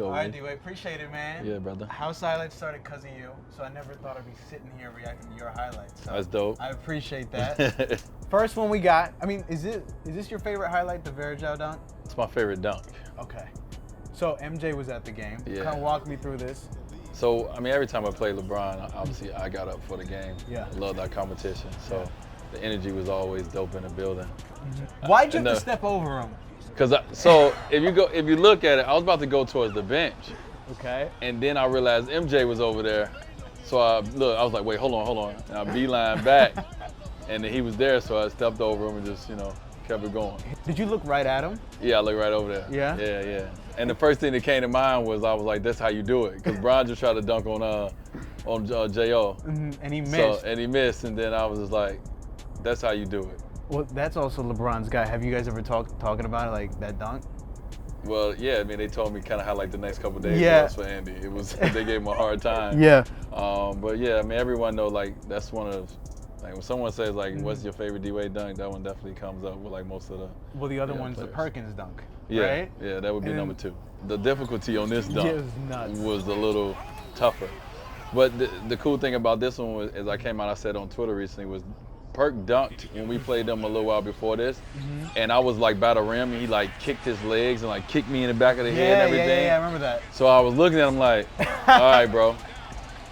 All right, D-Wade, appreciate it, man. Yeah, brother. House highlights started because of you, so I never thought I'd be sitting here reacting to your highlights. So That's dope. I appreciate that. First one we got, I mean, is this your favorite highlight, the Varejao dunk? It's my favorite dunk. Okay. So MJ was at the game. Yeah. Kind of walk me through this. So, I mean, every time I played LeBron, obviously I got up for the game. Yeah. I love that competition. So the energy was always dope in the building. Why'd you have to step over him? So if you look at it, I was about to go towards the bench. Okay. And then I realized MJ was over there. So I was like, wait, hold on. And I beeline back. And then he was there, so I stepped over him and just, kept it going. Did you look right at him? Yeah, I looked right over there. Yeah? Yeah. And the first thing that came to mind was I was like, that's how you do it. Because Bron just tried to dunk on J.O. And he missed. And he missed, and then I was just like, that's how you do it. Well, that's also LeBron's guy. Have you guys ever talking about it, like that dunk? Well, yeah, I mean, they told me kind of how like the next couple of days was for Andy. It was, they gave him a hard time. Yeah. But yeah, I mean, everyone know like that's one of, like when someone says like, what's your favorite D-Wade dunk, that one definitely comes up with like most of the. Well, the other one's players. the Perkins dunk, Yeah, right? yeah, that would be And number 2. The difficulty on this dunk it was nuts. was a little tougher. But the cool thing about this one was, as I came out, I said on Twitter recently, was Perk dunked when we played them a little while before this, and I was like by the rim, and he like kicked his legs and like kicked me in the back of the head and everything. Yeah, I remember that. So I was looking at him like, all right, bro.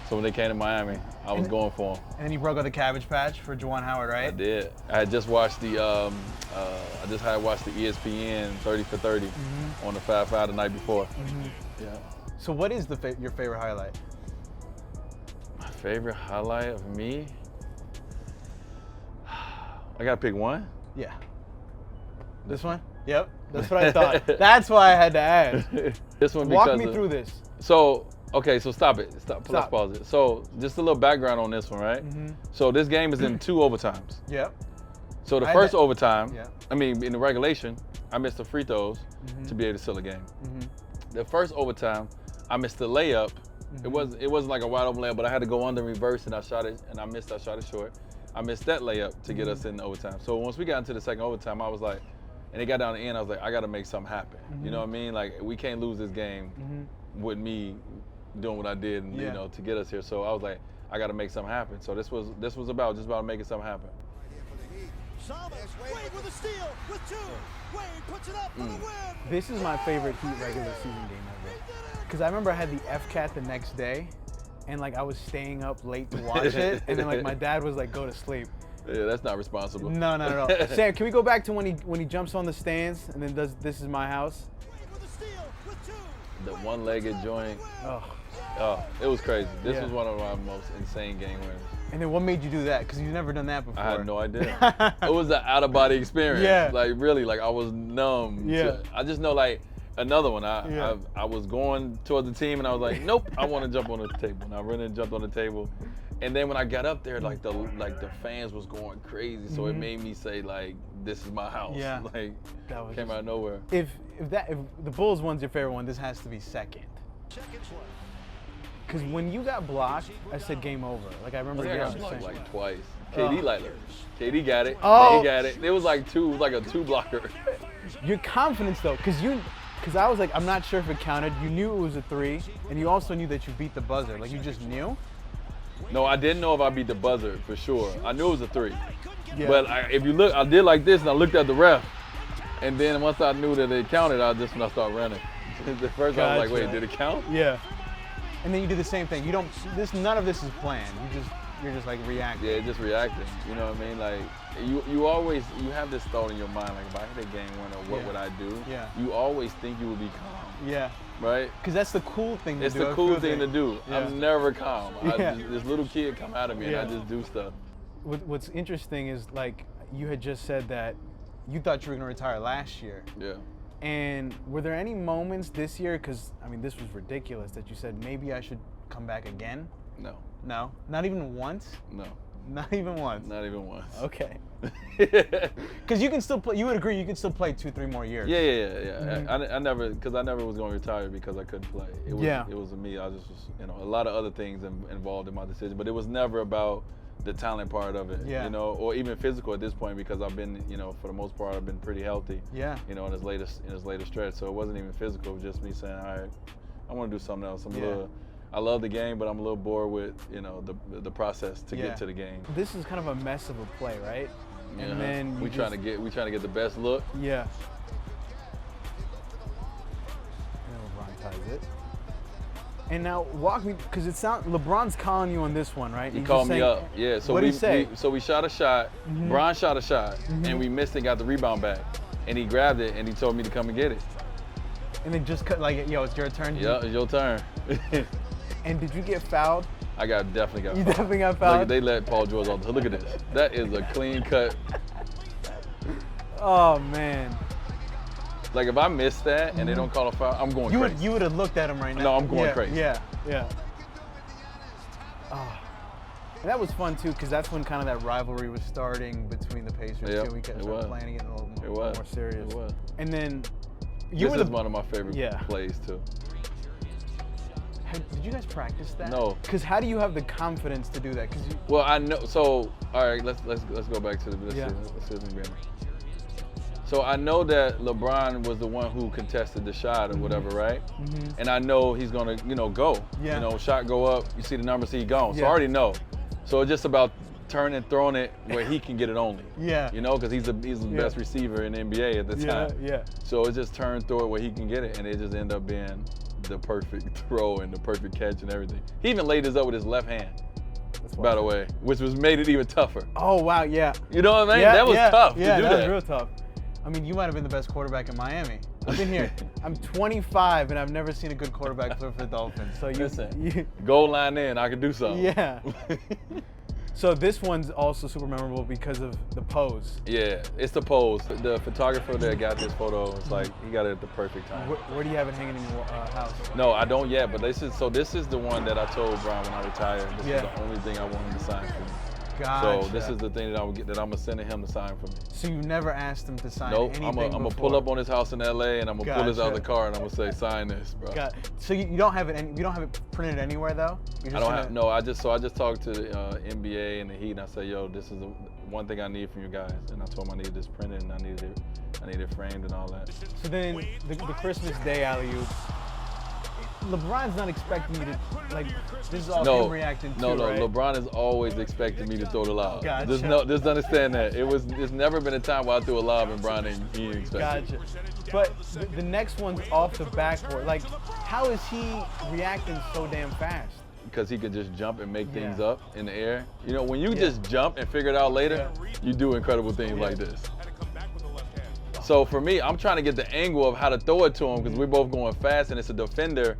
So when they came to Miami, I was going for him. And then you broke out the Cabbage Patch for Juwan Howard, right? I did. I had just watched the ESPN 30 for 30 on the 5-5 the night before. Yeah. So what is your favorite highlight? My favorite highlight of me? I gotta pick one? Yeah. This one? Yep. That's what I thought. That's why I had to ask. This one because Walk me through this. So, okay, so stop it. Let's pause it. So, just a little background on this one, right? So, this game is in 2 overtimes. Yep. So, the first overtime, Yeah. I mean, in the regulation, I missed the free throws to be able to seal the game. The first overtime, I missed the layup. It wasn't like a wide open layup, but I had to go under reverse and I shot it, and I missed. I shot it short. I missed that layup to get us in overtime. So once we got into the second overtime, I was like, and it got down to the end, I was like, I got to make something happen. You know what I mean? Like, we can't lose this game with me doing what I did, and, to get us here. So I was like, I got to make something happen. So this was about making something happen. Wade with a steal with 2. Wade puts it up for the win. This is my favorite Heat regular season game ever. Because I remember I had the FCAT the next day, and like I was staying up late to watch it, and then like my dad was like, go to sleep. Yeah, that's not responsible. No, not at all. Sam, can we go back to when he jumps on the stands and then does "This Is My House"? Wade with a steal with 2. The one-legged joint. Oh. It was crazy. This Yeah. was one of my most insane game winners. And then what made you do that? Because you've never done that before. I had no idea. It was an out-of-body experience. Yeah. Like really, like I was numb. Yeah. I just know like another one. I was going towards the team and I was like, nope, I want to jump on the table. And I ran and jumped on the table. And then when I got up there, like the fans was going crazy. So it made me say like, this is my house. Yeah. Like That was came out of nowhere. If the Bulls one's your favorite one, this has to be second. Because when you got blocked, I said game over. Like I remember I you got guys blocked saying. like twice. KD got it. Oh. He got it. It was like a 2 blocker. Your confidence though, because I was like, I'm not sure if it counted. You knew it was a 3, and you also knew that you beat the buzzer. Like you just knew. No, I didn't know if I beat the buzzer for sure. I knew it was a 3. Yeah. But if you look, I did like this and I looked at the ref. And then once I knew that it counted, when I started running. At first I was like, wait, did it count? Yeah. And then you do the same thing. None of this is planned. You're just like reacting. Yeah, just reacting. You know what I mean? Like you have this thought in your mind, like if I hit a game winner, what would I do? Yeah. You always think you would be calm. Yeah. Right? Because that's the cool thing to It's do. the cool thing to do. Yeah. I'm never calm. Yeah. This little kid come out of me and I just do stuff. What's interesting is like you had just said that you thought you were gonna retire last year. Yeah. And were there any moments this year, because I mean this was ridiculous, that you said maybe I should come back again? No. No? Not even once? No. Not even once? Not even once. Okay. Because you can still play, you would agree you could still play 2-3 more years. Yeah. I never was going to retire because I couldn't play. It was me. I just was, a lot of other things involved in my decision, but it was never about the talent part of it, or even physical at this point because I've been, for the most part, I've been pretty healthy. Yeah. In this later stretch, so it wasn't even physical. It was just me saying, all right, I want to do something else. Yeah. I love the game, but I'm a little bored with the process to Yeah. get to the game. This is kind of a mess of a play, right? Yeah. And then we trying to get the best look. Yeah. And LeBron ties it. And now walk me, because it sounds LeBron's calling you on this one, right? He He's called just me saying- up. Yeah. So What'd he say? we shot a shot. Bron shot a shot, and we missed and got the rebound back. And he grabbed it and he told me to come and get it. And then just cut like, yo, it's your turn. Yeah, it's your turn. And did you get fouled? I definitely got You fouled. definitely got Look, fouled. they let Paul George off. Look at this. That is a clean cut. Oh man. Like if I miss that and they don't call a foul, I'm going crazy. You would have looked at him right now. No, I'm going Yeah, crazy. Yeah. Oh. And that was fun too, because that's when kind of that rivalry was starting between the Pacers Yeah, too. We kept it was. planning it a little It more, was. more serious. It was. And then you This were is one of my favorite Yeah. plays too. Did you guys practice that? No. Because how do you have the confidence to do that? Because you. Well, I know. So all right, let's go back to the. Let's Yeah. see this again. So I know that LeBron was the one who contested the shot or whatever, right? And I know he's gonna, go. Yeah. Shot go up. You see the number, see he gone. So Yeah. I already know. So it's just about turning, throwing it where he can get it only. Yeah. Because he's the best receiver in the NBA at the time. Yeah. So it's just turn, throw it where he can get it, and it just ended up being the perfect throw and the perfect catch and everything. He even laid this up with his left hand, That's by the way, which made it even tougher. Oh wow, yeah. You know what I mean? Yeah, That was tough Yeah, to do that that. was real tough. I mean, you might have been the best quarterback in Miami. I've been here. I'm 25 and I've never seen a good quarterback play for the Dolphins. So Listen, goal line in, I could do something. Yeah. So this one's also super memorable because of the pose. Yeah, it's the pose. The photographer that got this photo, it's like he got it at the perfect time. Where do you have it hanging in your house? No, I don't yet, but this is the one that I told Brian when I retired. This Yeah. is the only thing I want him to sign for me. Gotcha. So this is the thing that I'm gonna send to him to sign for me. So you never asked him to sign Nope, anything I'm gonna before? pull up on his house in LA and I'm gonna pull this out of the Gotcha. car and I'm gonna say, sign this, bro. So you don't have it. You don't have it printed anywhere though. You're I just don't gonna- have no. I just talked to the NBA and the Heat and I said, yo, this is the one thing I need from you guys. And I told them I needed this printed and I needed it framed and all that. So then the Christmas Day alley-oop. LeBron's not expecting you to like. This is all him reacting to, no. right? LeBron has always expected me to throw the lob. Gotcha. Just understand that. There's never been a time where I threw a lob and Bron he didn't expect it. Gotcha. But the next one's off the backboard. Like, how is he reacting so damn fast? Because he could just jump and make things Yeah. up in the air. When you just jump and figure it out later, you do incredible things like this. So for me, I'm trying to get the angle of how to throw it to him because we're both going fast and it's a defender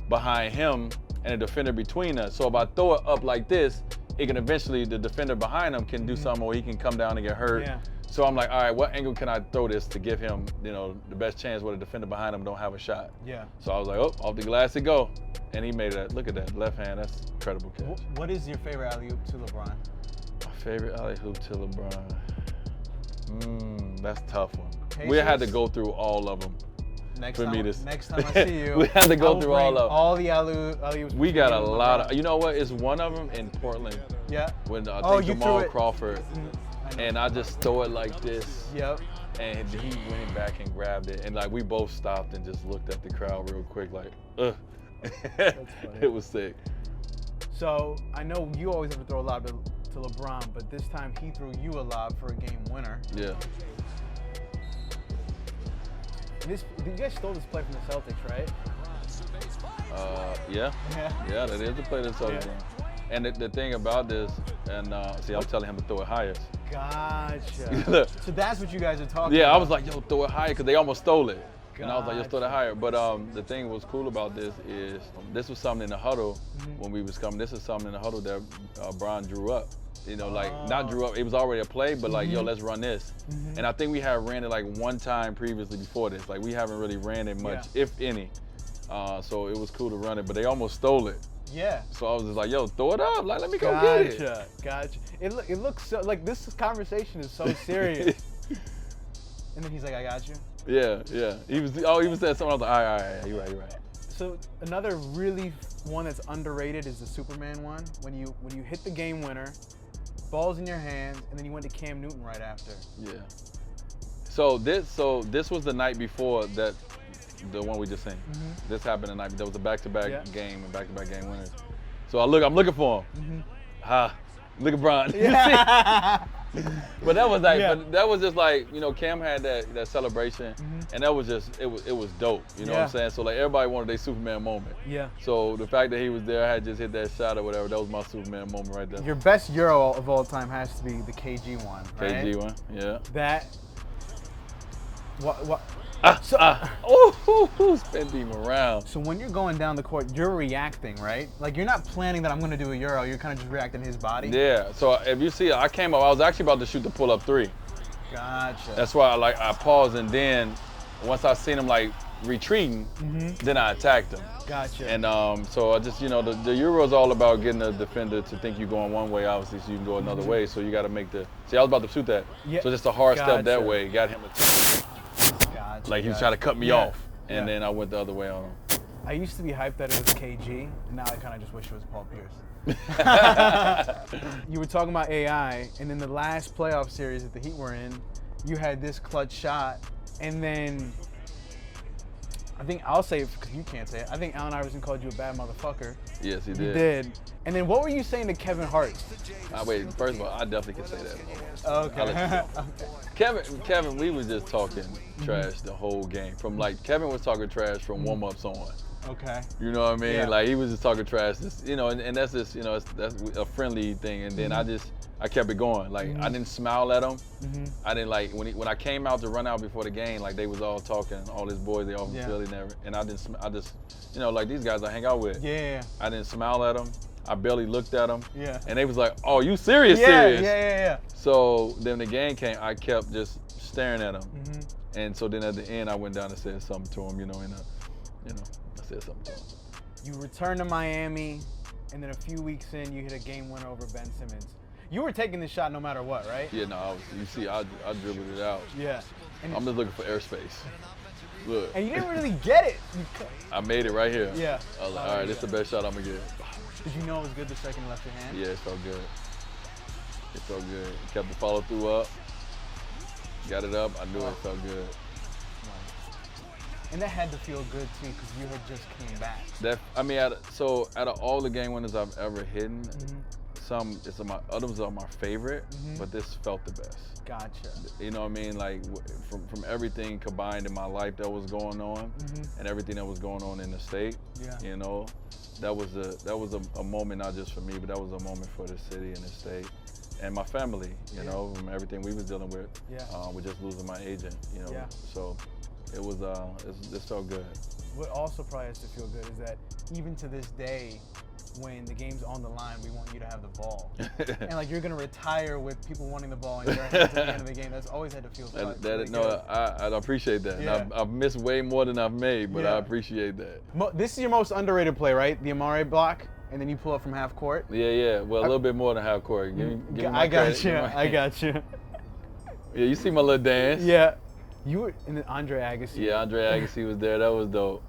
behind him and a defender between us. So if I throw it up like this, it can eventually, the defender behind him can do something where he can come down and get hurt. Yeah. So I'm like, all right, what angle can I throw this to give him, the best chance where the defender behind him don't have a shot? Yeah. So I was like, oh, off the glass it go. And he made that. Look at that left hand. That's incredible catch. What is your favorite alley-oop to LeBron? My favorite alley hoop to LeBron. That's a tough one. We Pacers? had to go through all of them. Next For time, me to- next time I see you, We had to go I will through all bring of 'em. all the alley-oops. We got a between you and lot LeBron. of. You know what? It's one of them in Portland Yeah. when I Oh, think you threw Jamal it. Crawford, I know. and I just throw it like this, Yep. and he went back and grabbed it, and like we both stopped and just looked at the crowd real quick, like, ugh. funny. It was sick. So I know you always have to throw a lob to LeBron, but this time he threw you a lob for a game winner. Yeah. You guys stole this play from the Celtics, right? Yeah. Yeah. Yeah, that is the play that's over. Yeah. And the thing about this, and see, I'm telling him to throw it higher. Gotcha. Look. So that's what you guys are talking Yeah, about. I was like, yo, throw it higher, because they almost stole it. And I was like, yo, throw that Gotcha. higher. But the thing was cool about this is, this was something in the huddle when we was coming. This is something in the huddle that Bron drew up. Not drew up, it was already a play, but like, yo, let's run this. And I think we had ran it like one time previously before this. Like, we haven't really ran it much, if any. So it was cool to run it, but they almost stole it. Yeah. So I was just like, yo, throw it up. Like, let me go get it. Gotcha. It looks so, like this conversation is so serious. And then he's like, I got you. Yeah. He was saying something. I was like, all right, you're right. So another really one that's underrated is the Superman one. When you hit the game winner, ball's in your hands, and then you went to Cam Newton right after. Yeah. So this was the night before that the one we just seen. Mm-hmm. This happened tonight. There was a back-to-back Yeah. game and back-to-back game winners. So I'm looking for him. Look at Bron. Yeah. But that was like, Yeah. but that was just like, Cam had that celebration, and that was just, it was dope. You know what I'm Yeah. saying? So like everybody wanted their Superman moment. Yeah. So the fact that he was there, I had just hit that shot or whatever, that was my Superman moment right there. Your best Euro of all time has to be the KG one, right? KG one, yeah. That. What? Spin him around. So when you're going down the court, you're reacting, right? Like you're not planning that I'm gonna do a Euro. You're kind of just reacting to his body. Yeah. So if you see, I came up. I was actually about to shoot the pull-up three. Gotcha. That's why I paused, and then once I seen him like retreating, then I attacked him. Gotcha. And so I just, the Euro is all about getting the defender to think you're going one way, obviously, so you can go another way. So you got to make the. See, I was about to shoot that. Yeah. So just a hard step that Gotcha. way got him to. Gotcha. Like he was gotcha. trying to cut me Yeah. off, and Yeah. then I went the other way on him. I used to be hyped that it was KG, and now I kind of just wish it was Paul Pierce. You were talking about AI, and then the last playoff series that the Heat were in, you had this clutch shot, and then I think I'll say it because you can't say it. I think Allen Iverson called you a bad motherfucker. Yes, he You did. did. And then what were you saying to Kevin Hart? Wait, first of all, I definitely can say that. Okay. I'll let you go. Kevin, we was just talking trash the whole game. From like Kevin was talking trash from warm-ups on. Okay. You know what I mean? Yeah. Like he was just talking trash, just, and that's just, that's a friendly thing. And then I kept it going. Like I didn't smile at him. I didn't like when I came out to run out before the game. Like they was all talking, all his boys, they all from Philly and everything. And I just, like these guys I hang out with. Yeah. I didn't smile at them. I barely looked at them. Yeah. And they was like, "Oh, you serious? Yeah. Serious?" Yeah. So then the game came. I kept just staring at him. And so then at the end, I went down and said something to him. I said something to him. You return to Miami, and then a few weeks in, you hit a game winner over Ben Simmons. You were taking this shot no matter what, right? Yeah, no, I dribbled it out. Yeah. And, I'm just looking for airspace. Look, and you didn't really get it. I made it right here. Yeah. I was like, all right, this is the best shot I'm gonna get. Did you know it was good the second you left your hand? Yeah, it felt good. It felt good. Kept the follow through up. Got it up. I knew it felt good. And that had to feel good too, because you had just came back. Out of all the game winners I've ever hidden, others are my favorite, but this felt the best. Gotcha. You know what I mean? Like from everything combined in my life that was going on, and everything that was going on in the state. Yeah. That was a moment not just for me, but that was a moment for the city and the state, and my family. From everything we was dealing with. Yeah. With just losing my agent. Yeah. So it was this felt good. What also probably has to feel good is that even to this day, when the game's on the line, we want you to have the ball. And like you're gonna retire with people wanting the ball in your hands at the end of the game. That's always had to feel good. I appreciate that. Yeah. And I've missed way more than I've made, but Yeah. I appreciate that. This is your most underrated play, right? The Amare block, and then you pull up from half court. Yeah. Well, a little bit more than half court. Give me my I got credit. you. I got you. Yeah, you see my little dance. Yeah. You were in the Andre Agassi. Yeah, Andre Agassi was there. That was dope.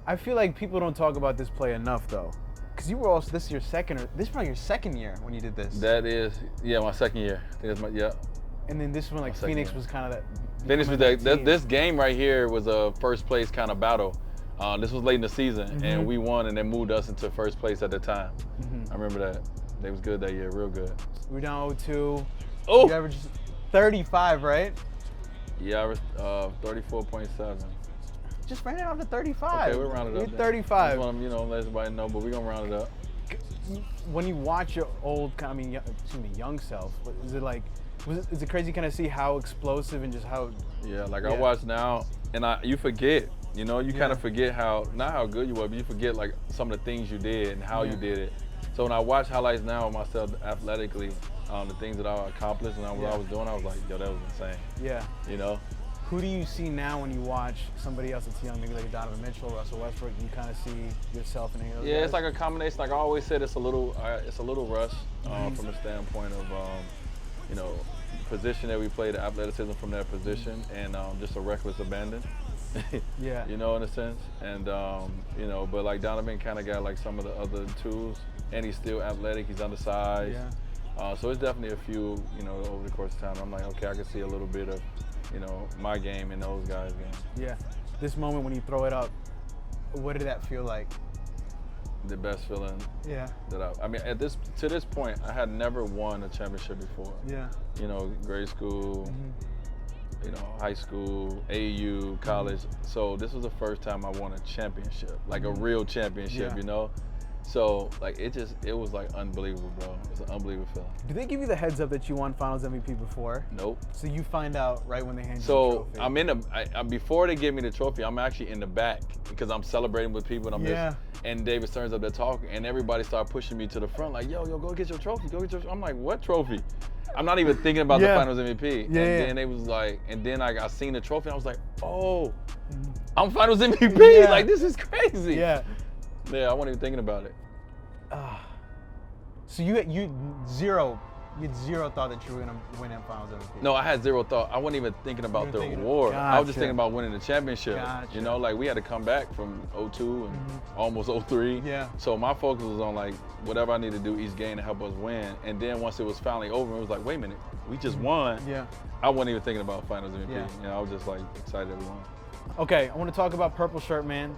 I feel like people don't talk about this play enough though, because you were also this is probably your second year when you did this. That is, my second year. I think that's And then this one, like second Phoenix year. was kind of that. Finish with becoming that. team. This game right here was a first place kind of battle. This was late in the season, and we won, and they moved us into first place at the time. I remember that. They was good that year, real good. We were down 0-2. Oh! You averaged 35, right? Yeah, I was 34.7. Just ran it out to 35. Okay, we'll round it up. You're then. 35. Just want to, let everybody know, but we're gonna round it up. When you watch your young self, is it like, is it crazy kind of see how explosive and just how? Yeah, I Yeah. watch now, and you forget. You kind Yeah. of forget not how good you were, but you forget like some of the things you did and how you did it. So when I watch highlights now of myself athletically, the things that I accomplished and what I was doing, I was like, yo, that was insane. Yeah. Who do you see now when you watch somebody else that's young, maybe like a Donovan Mitchell, Russell Westbrook? You kind of see yourself in any of those Yeah, guys? it's like a combination. Like I always said, it's a little rush from the standpoint of position that we play, the athleticism from that position, and just a reckless abandon. Yeah. In a sense, and but like Donovan kind of got like some of the other tools, and he's still athletic. He's undersized. Yeah. So it's definitely a few, over the course of time. I'm like, okay, I can see a little bit of, my game in those guys' games. Yeah. this moment when you throw it up, what did that feel like? The best feeling Yeah. that I mean, to this point, I had never won a championship before. Yeah. You know, grade school, you know, high school, AAU, college. So this was the first time I won a championship, like a real championship, Yeah. you know? So like it was like unbelievable, bro. It was an unbelievable feeling. Do they give you the heads up that you won Finals MVP before? Nope. So you find out right when they hand you the So trophy. I'm in before they give me the trophy, I'm actually in the back because I'm celebrating with people and I'm Yeah. just, and David Stern's up there talking and everybody started pushing me to the front like, yo, go get your trophy, go get your trophy. I'm like, what trophy? I'm not even thinking about Yeah. the Finals MVP. Yeah, and yeah. then they was like, and then I seen the trophy and I was like, oh, I'm Finals MVP. Yeah. Like, this is crazy. Yeah. Yeah, I wasn't even thinking about it. So you had zero thought that you were gonna win that Finals MVP. No, I had zero thought. I wasn't even thinking about You the were thinking- award. I was just Gotcha. thinking about winning the championship. Gotcha. You know, like we had to come back from 02 and almost 03. Yeah. So my focus was on like whatever I need to do each game to help us win. And then once it was finally over, it was like, wait a minute, we just won. Yeah. I wasn't even thinking about Finals MVP. Yeah. You know, I was just like excited that we won. Okay, I want to talk about Purple Shirt Man.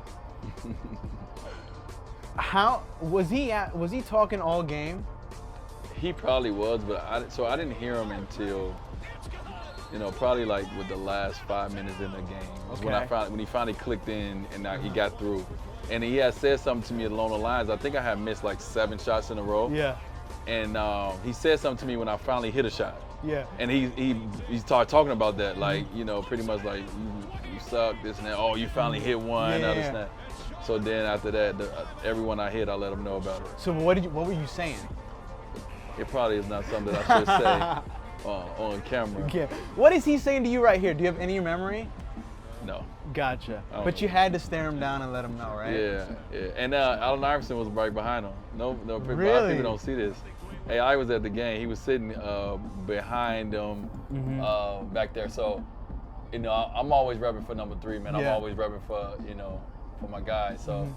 How was he talking all game? He probably was, but I didn't hear him until, you know, probably like with the last 5 minutes in the game. Was Okay. when he finally clicked in and he got through. And he had said something to me along the lines. I think I had missed like 7 shots in a row. Yeah. And he said something to me when I finally hit a shot. Yeah. And he started talking about that, like, you know, pretty much like you suck, this and that. Oh, you finally hit one, Yeah. this and that. So then after that, everyone I hit, I let them know about it. So what were you saying? It probably is not something that I should say on camera. Yeah. What is he saying to you right here? Do you have any memory? No. Gotcha. don't But know. you had to stare him down and let him know, right? Yeah, yeah. And Allen Iverson was right behind him. No, a lot Really? of people don't see this. Hey, I was at the game. He was sitting behind him back there. So, you know, I'm always repping for number 3, man. I'm Yeah. always repping for, you know, for my guy. So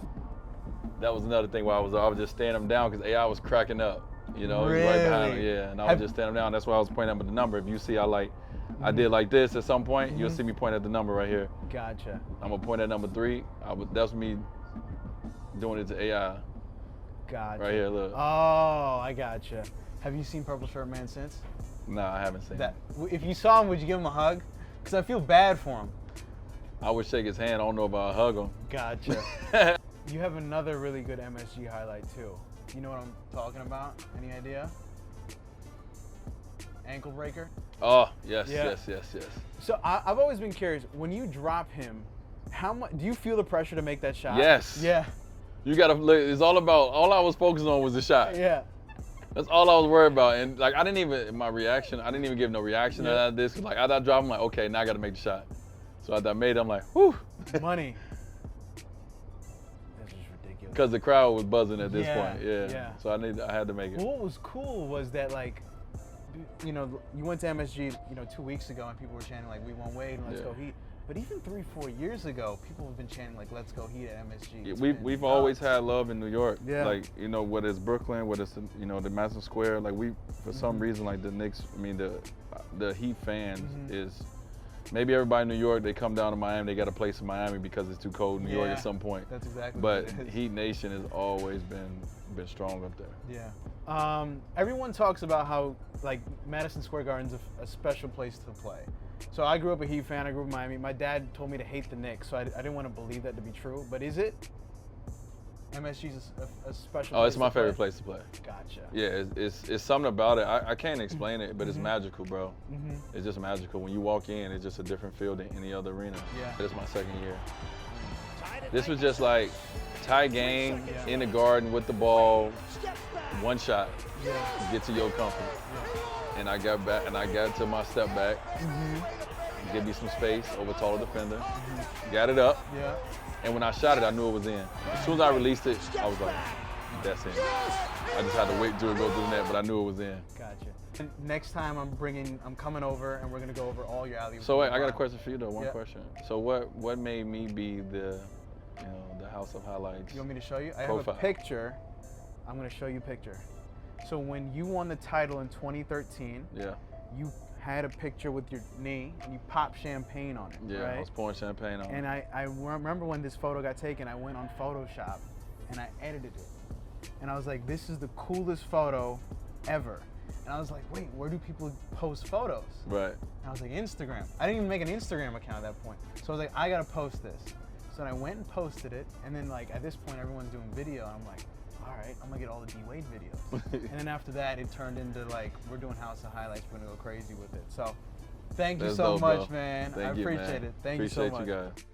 that was another thing where I was just staring him down because AI was cracking up. You know, he was right behind him. Really? Yeah, and I was just staring him down. That's why I was pointing up at the number. If you see, I did like this at some point. You'll see me point at the number right here. Gotcha. I'm gonna point at number 3. That's me doing it to AI Gotcha. right here. Look. Oh, I gotcha. Have you seen Purple Shirt Man since? Nah, I haven't seen That it. if you saw him, would you give him a hug? Because I feel bad for him. I would shake his hand. I don't know if I'll hug him. Gotcha. You have another really good MSG highlight too. You know what I'm talking about? Any idea? Ankle breaker. Oh, yes, Yeah. yes. So I've always been curious. When you drop him, how much do you feel the pressure to make that shot? Yes. Yeah. You gotta look. It's all I was focusing on was the shot. Yeah. That's all I was worried about. And like, I didn't even give no reaction Yeah. to this. Like, after I dropped, I'm like, okay, now I gotta make the shot. So after I made it, I'm like, whew. Money. This is ridiculous. Because the crowd was buzzing at this Yeah, point. Yeah. yeah. So I had to make it. Well, what was cool was that, like, you know, you went to MSG, 2 weeks ago, and people were chanting like, "We won't wait and let's Yeah. go Heat." But even 3-4 years ago, people have been chanting like, "Let's go Heat" at MSG. Yeah, It's we've been always nuts. had love in New York. Yeah. Like, you know, whether it's Brooklyn, whether it's the Madison Square, like for some reason, like the Knicks, the Heat fans is maybe everybody in New York, they come down to Miami, they got a place in Miami because it's too cold in New York Yeah, at some point. That's exactly But what it is. Heat Nation has always been strong up there. Yeah. Everyone talks about how like Madison Square Garden's a special place to play. So I grew up a Heat fan. I grew up in Miami. My dad told me to hate the Knicks, so I didn't want to believe that to be true. But is it? MSG's a special. Oh, it's place my to play? favorite place to play. Gotcha. Yeah, it's something about it. I can't explain it, but it's magical, bro. It's just magical. When you walk in, it's just a different feel than any other arena. Yeah. It's my second year. This was just like tight game Yeah. in the Garden with the ball, Step back. one shot, Yeah. get to your comfort. And I got back, and I got to my step back, give me some space over taller defender, got it up, Yeah. and when I shot it, I knew it was in. As soon as I released it, I was like, that's in. I just had to wait till it go through the net, but I knew it was in. Gotcha. And next time I'm coming over and we're gonna go over all your alley. So wait, I got a question for you though. One Yeah. question. So what made me be the House of Highlights? You want me to show you? I Profile. have a picture. I'm gonna show you a picture. So when you won the title in 2013, Yeah. you had a picture with your knee and you pop champagne on it. Yeah, right? I was pouring champagne on And it. I remember when this photo got taken, I went on Photoshop and I edited it. And I was like, this is the coolest photo ever. And I was like, wait, where do people post photos? Right. And I was like, Instagram. I didn't even make an Instagram account at that point. So I was like, I gotta post this. So then I went and posted it. And then like at this point, everyone's doing video. And I'm like, all right, I'm gonna get all the D-Wade videos. And then after that, it turned into like, we're doing House of Highlights. We're gonna go crazy with it. So thank you That's so dope, much, bro. man. Thank I you, appreciate man. it. Thank you so much. Appreciate you guys.